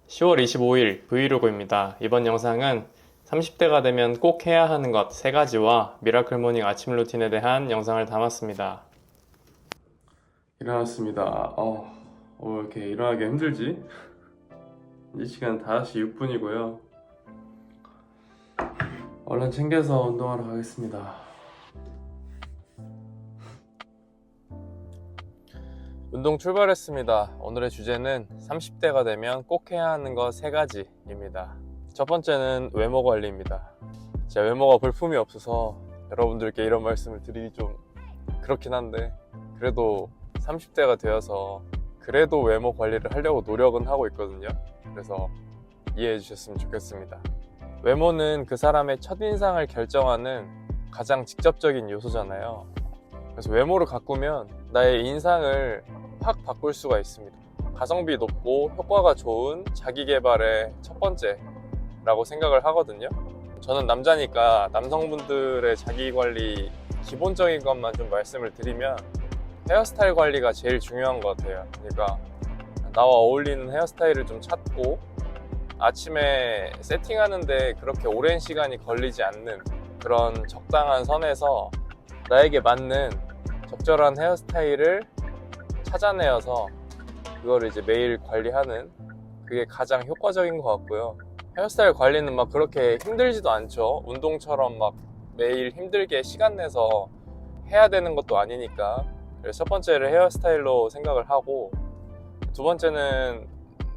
10월 25일 브이로그입니다. 이번 영상은 30대가 되면 꼭 해야 하는 것 3가지와 미라클 모닝 아침 루틴에 대한 영상을 담았습니다. 일어났습니다. 왜 이렇게 일어나기 힘들지? 이 시간 5시 6분이고요. 얼른 챙겨서 운동하러 가겠습니다. 운동 출발했습니다. 오늘의 주제는 30대가 되면 꼭 해야 하는 것 3가지입니다. 첫 번째는 외모 관리입니다. 제 외모가 볼품이 없어서 여러분들께 이런 말씀을 드리기 좀 그렇긴 한데, 그래도 30대가 되어서 그래도 외모 관리를 하려고 노력은 하고 있거든요. 그래서 이해해 주셨으면 좋겠습니다. 외모는 그 사람의 첫인상을 결정하는 가장 직접적인 요소잖아요. 그래서 외모를 가꾸면 나의 인상을 확 바꿀 수가 있습니다. 가성비 높고 효과가 좋은 자기 개발의 첫 번째라고 생각을 하거든요. 저는 남자니까 남성분들의 자기 관리 기본적인 것만 좀 말씀을 드리면, 헤어스타일 관리가 제일 중요한 것 같아요. 그러니까 나와 어울리는 헤어스타일을 좀 찾고, 아침에 세팅하는데 그렇게 오랜 시간이 걸리지 않는 그런 적당한 선에서 나에게 맞는 적절한 헤어스타일을 찾아내어서 그거를 이제 매일 관리하는, 그게 가장 효과적인 것 같고요. 헤어스타일 관리는 막 그렇게 힘들지도 않죠. 운동처럼 막 매일 힘들게 시간 내서 해야 되는 것도 아니니까. 그래서 첫 번째를 헤어스타일로 생각을 하고, 두 번째는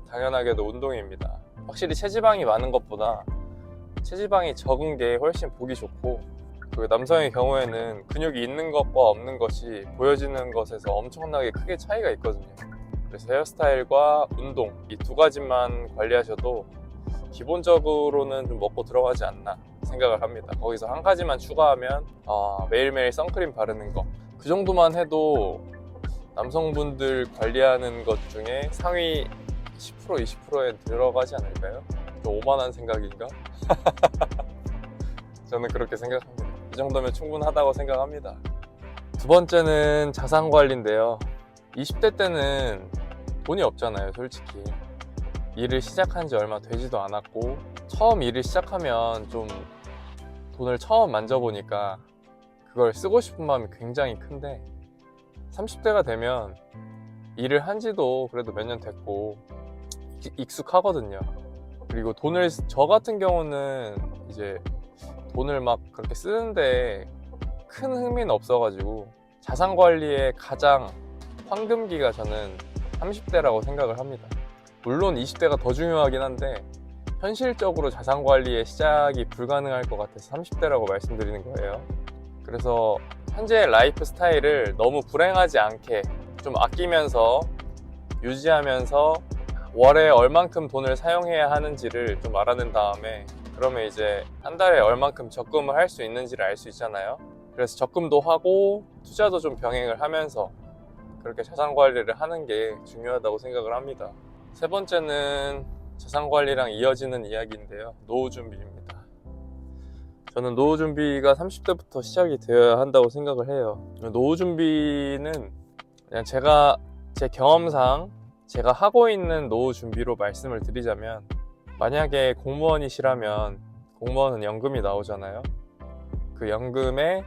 당연하게도 운동입니다. 확실히 체지방이 많은 것보다 체지방이 적은 게 훨씬 보기 좋고, 그 남성의 경우에는 근육이 있는 것과 없는 것이 보여지는 것에서 엄청나게 크게 차이가 있거든요. 그래서 헤어스타일과 운동, 이 두 가지만 관리하셔도 기본적으로는 좀 먹고 들어가지 않나 생각을 합니다. 거기서 한 가지만 추가하면 매일매일 선크림 바르는 거, 그 정도만 해도 남성분들 관리하는 것 중에 상위 10% 20%에 들어가지 않을까요? 좀 오만한 생각인가? 저는 그렇게 생각합니다. 이 정도면 충분하다고 생각합니다. 두 번째는 자산 관리인데요. 20대 때는 돈이 없잖아요, 솔직히. 일을 시작한 지 얼마 되지도 않았고, 처음 일을 시작하면 좀 돈을 처음 만져보니까 그걸 쓰고 싶은 마음이 굉장히 큰데, 30대가 되면 일을 한 지도 그래도 몇 년 됐고 익숙하거든요. 그리고 저 같은 경우는 이제 돈을 막 그렇게 쓰는데 큰 흥미는 없어가지고, 자산 관리의 가장 황금기가 저는 30대라고 생각을 합니다. 물론 20대가 더 중요하긴 한데, 현실적으로 자산 관리의 시작이 불가능할 것 같아서 30대라고 말씀드리는 거예요. 그래서 현재 라이프 스타일을 너무 불행하지 않게 좀 아끼면서 유지하면서 월에 얼만큼 돈을 사용해야 하는지를 좀 알아낸 다음에, 그러면 이제 한 달에 얼만큼 적금을 할 수 있는지를 알 수 있잖아요. 그래서 적금도 하고 투자도 좀 병행을 하면서 그렇게 자산 관리를 하는 게 중요하다고 생각을 합니다. 세 번째는 자산 관리랑 이어지는 이야기인데요. 노후 준비입니다. 저는 노후 준비가 30대부터 시작이 되어야 한다고 생각을 해요. 노후 준비는 그냥 제 경험상 제가 하고 있는 노후 준비로 말씀을 드리자면, 만약에 공무원이시라면 공무원은 연금이 나오잖아요. 그 연금에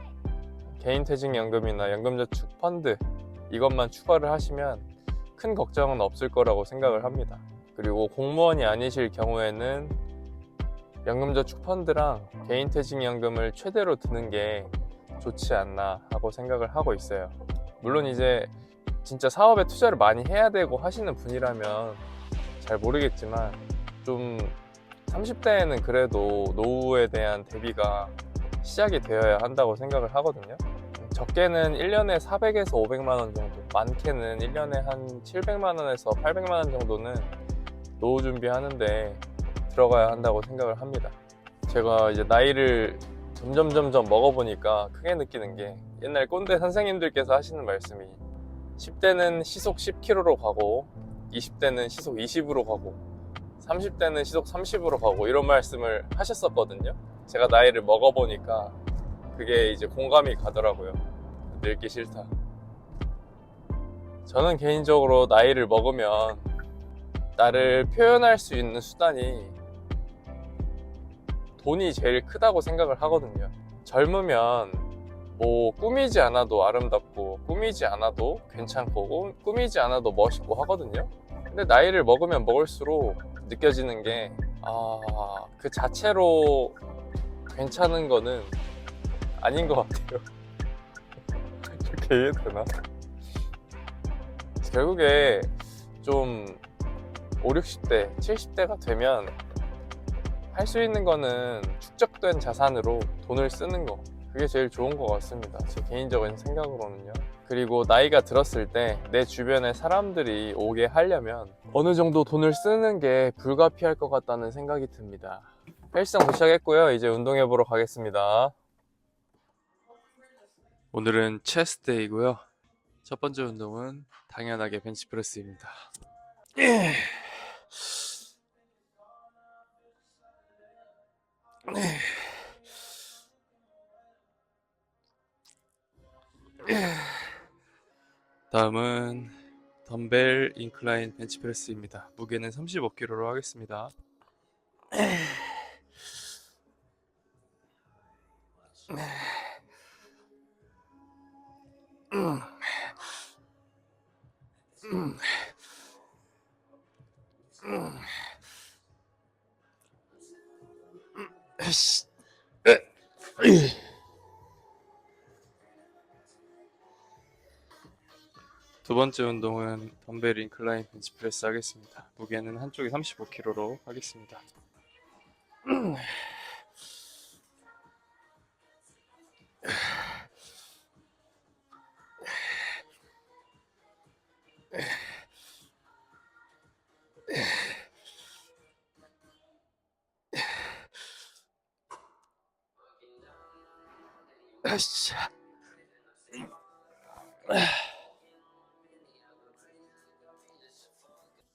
개인퇴직연금이나 연금저축 펀드, 이것만 추가를 하시면 큰 걱정은 없을 거라고 생각을 합니다. 그리고 공무원이 아니실 경우에는 연금저축 펀드랑 개인퇴직연금을 최대로 드는 게 좋지 않나 하고 생각을 하고 있어요. 물론 이제 진짜 사업에 투자를 많이 해야 되고 하시는 분이라면 잘 모르겠지만, 좀 30대에는 그래도 노후에 대한 대비가 시작이 되어야 한다고 생각을 하거든요. 적게는 1년에 400에서 500만 원 정도, 많게는 1년에 한 700만 원에서 800만 원 정도는 노후 준비하는데 들어가야 한다고 생각을 합니다. 제가 이제 나이를 점점 먹어보니까 크게 느끼는 게, 옛날 꼰대 선생님들께서 하시는 말씀이 10대는 시속 10km로 가고 20대는 시속 20으로 가고 30대는 시속 30으로 가고, 이런 말씀을 하셨었거든요. 제가 나이를 먹어보니까 그게 이제 공감이 가더라고요. 늙기 싫다. 저는 개인적으로 나이를 먹으면 나를 표현할 수 있는 수단이 돈이 제일 크다고 생각을 하거든요. 젊으면 뭐 꾸미지 않아도 아름답고 꾸미지 않아도 괜찮고 꾸미지 않아도 멋있고 하거든요. 근데 나이를 먹으면 먹을수록 느껴지는 게 그 자체로 괜찮은 거는 아닌 것 같아요. 이렇게 이해되나? 결국에 좀 5, 60대, 70대가 되면 할 수 있는 거는 축적된 자산으로 돈을 쓰는 거, 그게 제일 좋은 것 같습니다. 제 개인적인 생각으로는요. 그리고 나이가 들었을 때 내 주변에 사람들이 오게 하려면 어느 정도 돈을 쓰는 게 불가피할 것 같다는 생각이 듭니다. 헬스장 도착했고요. 이제 운동해 보러 가겠습니다. 오늘은 체스트 데이고요. 첫 번째 운동은 당연하게 벤치프레스입니다. 다음은 덤벨 인클라인 벤치프레스입니다. 무게는 35kg로 하겠습니다. 두 번째 운동은 덤벨 인클라인 벤치프레스 하겠습니다. 무게는 한쪽이 35kg로 하겠습니다.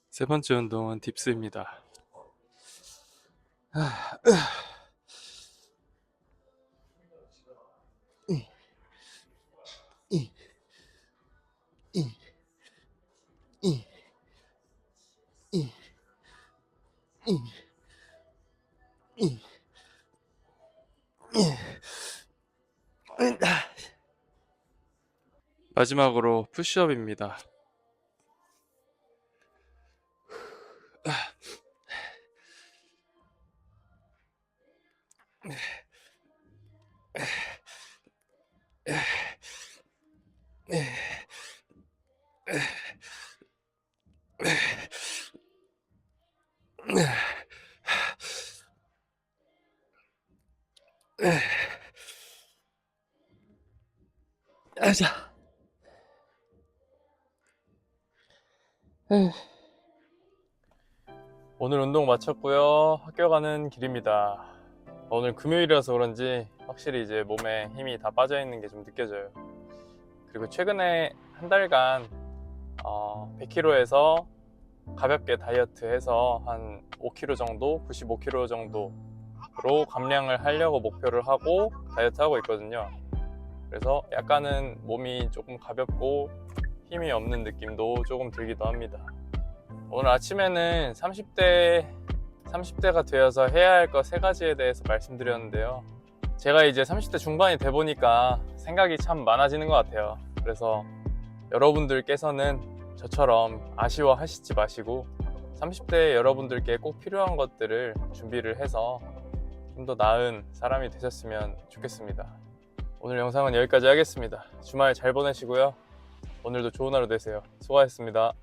세 번째 운동은 딥스입니다. 마지막으로 푸시업입니다. 오늘 운동 마쳤고요. 학교 가는 길입니다. 오늘 금요일이라서 그런지 확실히 이제 몸에 힘이 다 빠져 있는 게 좀 느껴져요. 그리고 최근에 한 달간 100kg에서 가볍게 다이어트 해서 한 5kg 정도, 95kg 정도로 감량을 하려고 목표를 하고 다이어트 하고 있거든요. 그래서 약간은 몸이 조금 가볍고 힘이 없는 느낌도 조금 들기도 합니다. 오늘 아침에는 30대가 되어서 해야 할 것 3가지에 대해서 말씀드렸는데요. 제가 이제 30대 중반이 돼 보니까 생각이 참 많아지는 것 같아요. 그래서 여러분들께서는 저처럼 아쉬워하시지 마시고 30대 여러분들께 꼭 필요한 것들을 준비를 해서 좀 더 나은 사람이 되셨으면 좋겠습니다. 오늘 영상은 여기까지 하겠습니다. 주말 잘 보내시고요. 오늘도 좋은 하루 되세요. 수고하셨습니다.